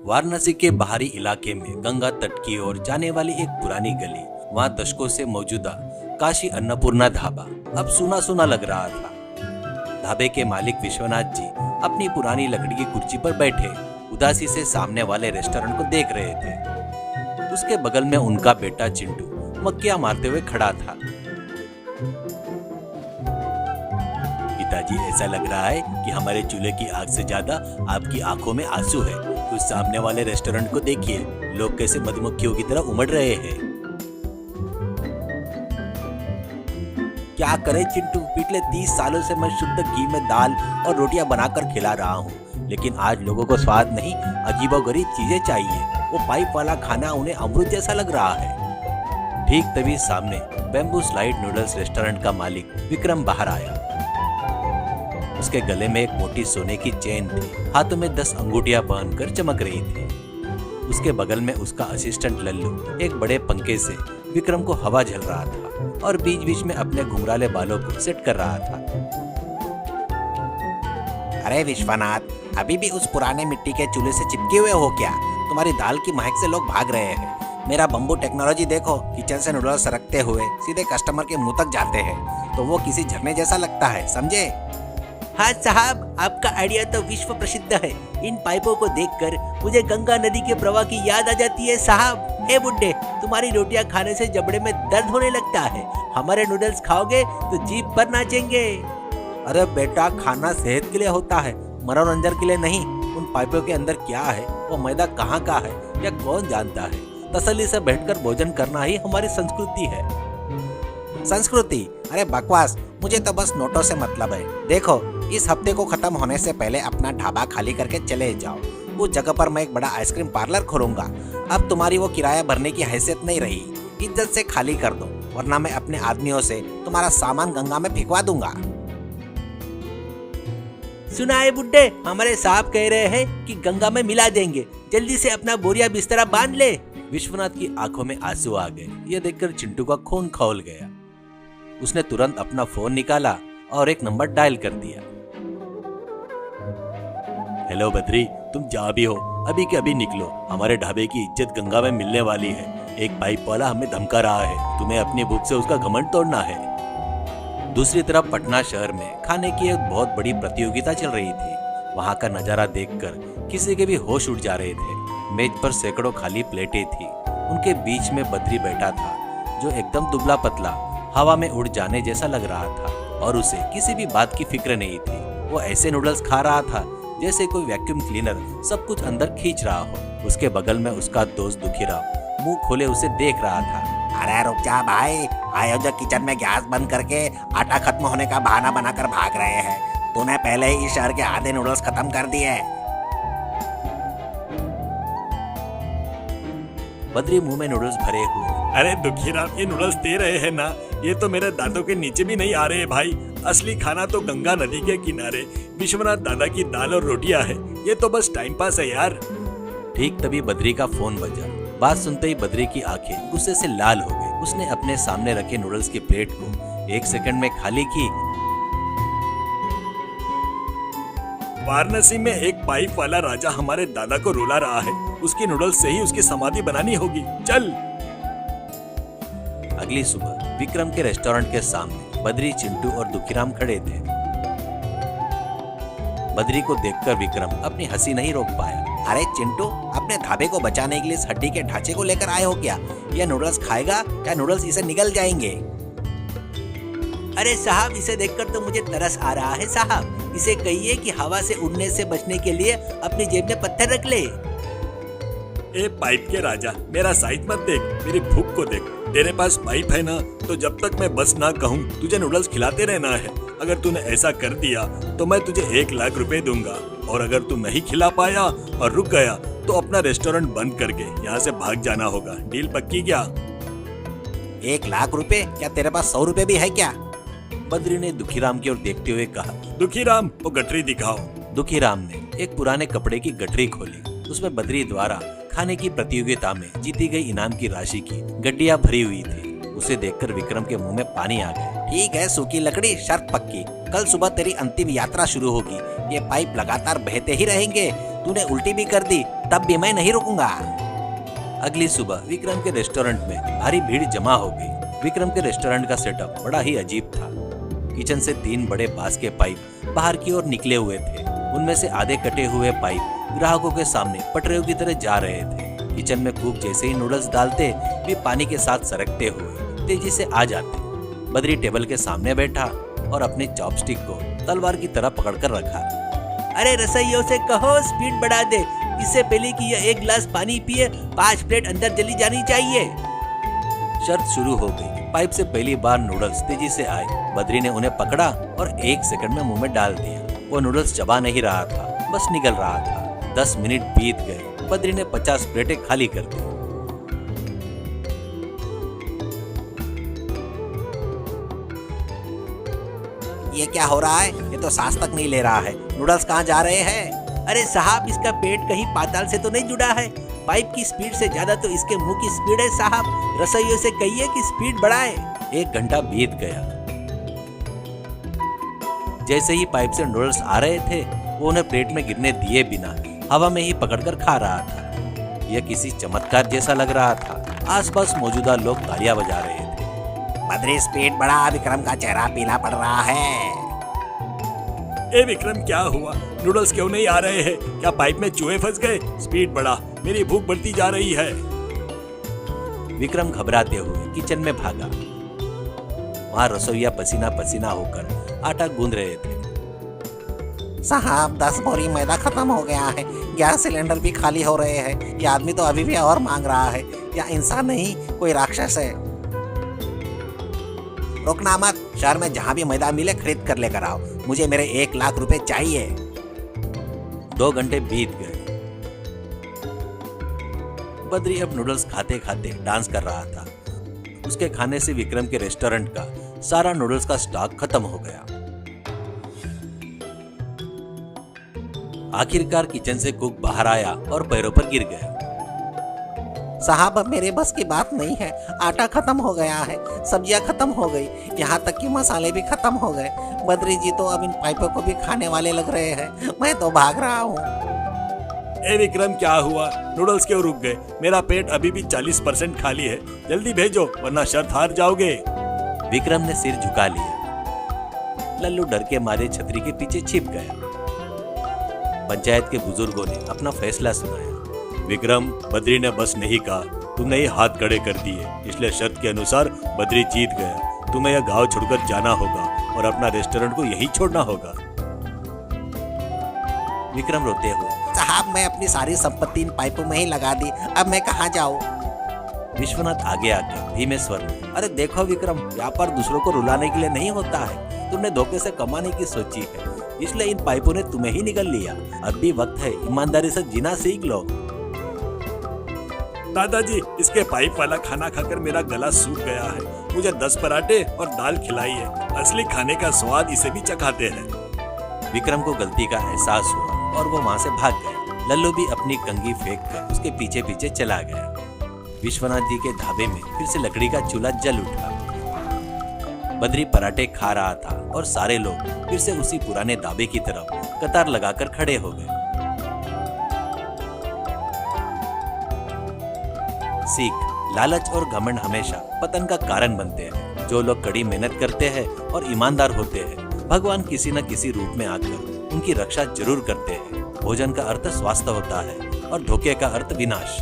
वाराणसी के बाहरी इलाके में गंगा तट की ओर जाने वाली एक पुरानी गली, वहाँ दशकों से मौजूदा काशी अन्नपूर्णा ढाबा अब सुना सुना लग रहा था। ढाबे के मालिक विश्वनाथ जी अपनी पुरानी लकड़ी की कुर्सी पर बैठे उदासी से सामने वाले रेस्टोरेंट को देख रहे थे। उसके बगल में उनका बेटा चिंटू मक्खियां मारते हुए खड़ा था। पिताजी, ऐसा लग रहा है कि हमारे चूल्हे की आग से ज्यादा आपकी आंखों में आंसू है। उस सामने वाले रेस्टोरेंट को देखिए, लोग कैसे मधुमक्खियों की तरह उमड़ रहे हैं। क्या करे चिंटू, पिछले 30 सालों से मैं शुद्ध घी में दाल और रोटियां बनाकर खिला रहा हूँ, लेकिन आज लोगों को स्वाद नहीं, अजीबोगरीब चीजें चाहिए। वो पाइप वाला खाना उन्हें अमृत जैसा लग रहा है। ठीक तभी सामने बैम्बू स्लाइड नूडल्स रेस्टोरेंट का मालिक विक्रम बाहर आया। उसके गले में एक मोटी सोने की चेन थी, हाथों में 10 अंगूठियां पहनकर चमक रही थी। उसके बगल में उसका असिस्टेंट लल्लू एक बड़े पंखे से विक्रम को हवा झल रहा था और बीच बीच में अपने घुंघराले बालों को सेट कर रहा था। अरे विश्वनाथ, अभी भी उस पुराने मिट्टी के चूल्हे से चिपके हुए हो क्या? तुम्हारी दाल की महक से लोग भाग रहे हैं। मेरा बम्बू टेक्नोलॉजी देखो, किचन से नूडल्स सरकते हुए सीधे कस्टमर के मुंह तक जाते हैं, तो वो किसी झरने जैसा लगता है, समझे? हाँ साहब, आपका आइडिया तो विश्व प्रसिद्ध है। इन पाइपों को देखकर मुझे गंगा नदी के प्रवाह की याद आ जाती है साहब। ए बुड्ढे, तुम्हारी रोटियां खाने से जबड़े में दर्द होने लगता है। हमारे नूडल्स खाओगे तो जीभ पर नाचेंगे। अरे बेटा, खाना सेहत के लिए होता है, मनोरंजन के लिए नहीं। उन पाइपों के अंदर क्या है, वो मैदा कहाँ का है, यह कौन जानता है। तसल्ली से बैठकर भोजन करना ही हमारी संस्कृति है। संस्कृति? अरे बकवास, मुझे तो बस नोटों से मतलब है। देखो, इस हफ्ते को खत्म होने से पहले अपना ढाबा खाली करके चले जाओ। उस जगह पर मैं एक बड़ा आइसक्रीम पार्लर खोलूंगा। अब तुम्हारी वो किराया भरने की हैसियत नहीं रही। इज्जत से खाली कर दो, वरना मैं अपने आदमियों से तुम्हारा सामान गंगा में फेंकवा दूंगा। सुना है बुड्ढे, हमारे साहब कह रहे हैं कि गंगा में मिला देंगे। जल्दी से अपना बोरिया बिस्तरा बांध ले। विश्वनाथ की आंखों में आंसू आ गए। यह देखकर चिंटू का खून खौल गया। उसने तुरंत अपना फोन निकाला और एक नंबर डायल कर दिया। हेलो बद्री, तुम जहाँ भी हो अभी के अभी निकलो। हमारे ढाबे की इज्जत गंगा में मिलने वाली है। एक पाइप वाला हमें धमका रहा है, तुम्हें अपनी भूख से उसका घमंड तोड़ना है। दूसरी तरफ पटना शहर में खाने की एक बहुत बड़ी प्रतियोगिता चल रही थी। वहाँ का नजारा देखकर किसी के भी होश उड़ जा रहे थे। मेज पर सैकड़ों खाली प्लेटें थी। उनके बीच में बद्री बैठा था, जो एकदम दुबला पतला, हवा में उड़ जाने जैसा लग रहा था और उसे किसी भी बात की फिक्र नहीं थी। वो ऐसे नूडल्स खा रहा था जैसे कोई वैक्यूम क्लीनर सब कुछ अंदर खींच रहा हो। उसके बगल में उसका दोस्त दुखीराम मुंह खोले उसे देख रहा था। अरे रुक जा भाई, आयोजक किचन में गैस बंद करके आटा खत्म होने का बहाना बनाकर भाग रहे हैं। तूने पहले ही इस शहर के आधे नूडल्स खत्म कर दिए। बद्री मुंह में नूडल्स भरे हुए। अरे दुखीराम, ये नूडल्स दे रहे हैं ना, ये तो मेरे दांतों के नीचे भी नहीं आ रहे भाई। असली खाना तो गंगा नदी के किनारे विश्वनाथ दादा की दाल और रोटियां है। ये तो बस टाइम पास है यार। ठीक तभी बद्री का फोन बजा। बात सुनते ही बद्री की आंखें गुस्से से लाल हो गई। उसने अपने सामने रखे नूडल्स की प्लेट को 1 सेकंड में खाली की। वाराणसी में एक पाइप वाला राजा हमारे दादा को रुला रहा है। उसकी नूडल्स से ही उसकी समाधि बनानी होगी। चल। अगली सुबह विक्रम के रेस्टोरेंट के सामने बद्री, चिंटू और दुखीराम खड़े थे। बद्री को देखकर विक्रम अपनी हंसी नहीं रोक पाया। अरे चिंटू, अपने ढाबे को बचाने के लिए इस हड्डी के ढांचे को लेकर आए हो क्या? यह नूडल्स खाएगा या नूडल्स इसे निगल जाएंगे? अरे साहब, इसे देखकर तो मुझे तरस आ रहा है साहब। इसे कहिए कि हवा से उड़ने से बचने के लिए अपनी जेब में पत्थर रख ले। ए पाइप के राजा, मेरा साइज मत देख, मेरी भूख को देख। तेरे पास पाइप है ना, तो जब तक मैं बस ना कहूँ तुझे नूडल्स खिलाते रहना है। अगर तूने ऐसा कर दिया तो मैं तुझे 1 लाख रुपए दूंगा, और अगर तू नहीं खिला पाया और रुक गया तो अपना रेस्टोरेंट बंद करके यहाँ से भाग जाना होगा। डील पक्की क्या? 1 लाख रुपए? क्या तेरे पास 100 रुपए भी है क्या? बद्री ने दुखीराम की ओर देखते हुए कहा। दुखीराम, वो गठरी दिखाओ। दुखीराम ने एक पुराने कपड़े की गठरी खोली। उसमें बद्री द्वारा खाने की प्रतियोगिता में जीती गई इनाम की राशि की गड्डियां भरी हुई थी। उसे देखकर विक्रम के मुंह में पानी आ गया। ठीक है सूखी लकड़ी, शर्त पक्की। कल सुबह तेरी अंतिम यात्रा शुरू होगी। ये पाइप लगातार बहते ही रहेंगे। तूने उल्टी भी कर दी तब भी मैं नहीं रुकूंगा। अगली सुबह विक्रम के रेस्टोरेंट में भारी भीड़ जमा हो गई। विक्रम के रेस्टोरेंट का सेटअप बड़ा ही अजीब था। किचन से 3 बड़े बांस के पाइप बाहर की ओर निकले हुए थे। उनमें से आधे कटे हुए पाइप ग्राहकों के सामने पटरियों की तरह जा रहे थे। किचन में कुक जैसे ही नूडल्स डालते वे पानी के साथ सरकते हुए तेजी से आ जाते। बद्री टेबल के सामने बैठा और अपने चॉपस्टिक को तलवार की तरह पकड़कर रखा। अरे रसोइयों से कहो स्पीड बढ़ा दे, इससे पहले कि यह 1 गिलास पानी पिए 5 प्लेट अंदर चली जानी चाहिए। शर्त शुरू हो गई। पाइप से पहली बार नूडल्स तेजी से आए। बद्री ने उन्हें पकड़ा और 1 सेकंड में मुंह में डाल दिया। वो नूडल्स चबा नहीं रहा था, बस निगल रहा था। 10 मिनट बीत गए। बद्री ने 50 प्लेटें खाली कर दी। ये क्या हो रहा है? ये तो सांस तक नहीं ले रहा है। नूडल्स कहाँ जा रहे हैं? अरे साहब, इसका पेट कहीं पाताल से तो नहीं जुड़ा है। पाइप की स्पीड से ज्यादा तो इसके मुंह की स्पीड है साहब। रसोइयों से कहिए कि स्पीड बढ़ाए। 1 घंटा बीत गया। जैसे ही पाइप से नूडल्स आ रहे थे वो उन्हें प्लेट में गिरने दिए बिना हवा में ही पकड़कर खा रहा था। यह किसी चमत्कार जैसा लग रहा था। आसपास मौजूदा लोग तालियां बजा रहे थे। बद्री स्पीड बढ़ा, विक्रम का चेहरा पीला पड़ रहा है। ए विक्रम, क्या हुआ? नूडल्स क्यों नहीं आ रहे हैं? क्या पाइप में चूहे फंस गए? स्पीड बढ़ा, मेरी भूख बढ़ती जा रही है। विक्रम घबराते हुए किचन में भागा। वहां रसोइया पसीना पसीना होकर आटा गूंद रहे थे। साहब 10 बोरी मैदा खत्म हो गया है। गैस सिलेंडर भी खाली हो रहे हैं। ये आदमी तो अभी भी और मांग रहा है। या इंसान नहीं, कोई राक्षस है। रुकना मत, शहर में जहाँ भी मैदा मिले खरीद कर लेकर आओ। मुझे मेरे 1 लाख रुपए चाहिए। 2 घंटे बीत गए। बद्री अब नूडल्स खाते खाते डांस कर रहा था। उसके खाने से विक्रम के रेस्टोरेंट का सारा नूडल्स का स्टॉक खत्म हो गया। आखिरकार किचन से कुक बाहर आया और पैरों पर गिर गया। साहब अब मेरे बस की बात नहीं है। आटा खत्म हो गया है, सब्जियां खत्म हो गई, यहाँ तक कि मसाले भी खत्म हो गए। बद्री जी तो अब इन पाइपों को भी खाने वाले लग रहे हैं। मैं तो भाग रहा हूँ। ए विक्रम, क्या हुआ? नूडल्स क्यों रुक गए? मेरा पेट अभी भी 40% खाली है। जल्दी भेजो वरना शर्त हार जाओगे। विक्रम ने सिर झुका लिया। लल्लू डर के मारे छतरी के पीछे छिप गया। पंचायत के बुजुर्गों ने अपना फैसला सुनाया। विक्रम, बद्री ने बस नहीं कहा, तुमने ये हाथ खड़े कर दिए, इसलिए शर्त के अनुसार बद्री जीत गया। तुम्हें यह गांव छोड़कर जाना होगा और अपना रेस्टोरेंट को यहीं छोड़ना होगा। विक्रम रोते हुए, साहब मैं अपनी सारी संपत्ति इन पाइपों में ही लगा दी। अब मैं कहाँ जाऊँ? विश्वनाथ आगे आकर धीमे स्वर में, अरे देखो विक्रम, व्यापार दूसरों को रुलाने के लिए नहीं होता है। तुमने धोखे से कमाने की सोची है, इसलिए इन पाइपों ने तुम्हें ही निगल लिया। अब भी वक्त है, ईमानदारी से जीना सीख लो। दादाजी, इसके पाइप वाला खाना खाकर मेरा गला सूख गया है। मुझे 10 पराठे और दाल खिलाइए। असली खाने का स्वाद इसे भी चखाते हैं। विक्रम को गलती का एहसास हुआ और वो वहां से भाग गया। लल्लू भी अपनी कंघी फेंक कर उसके पीछे पीछे चला गया। विश्वनाथ जी के ढाबे में फिर से लकड़ी का चूल्हा जल उठा। बद्री पराठे खा रहा था और सारे लोग फिर से उसी पुराने ढाबे की तरफ कतार लगाकर खड़े हो गए। सीख, लालच और घमंड हमेशा पतन का कारण बनते हैं। जो लोग कड़ी मेहनत करते हैं और ईमानदार होते हैं, भगवान किसी न किसी रूप में आकर उनकी रक्षा जरूर करते हैं। भोजन का अर्थ स्वास्थ्य होता है और धोखे का अर्थ विनाश।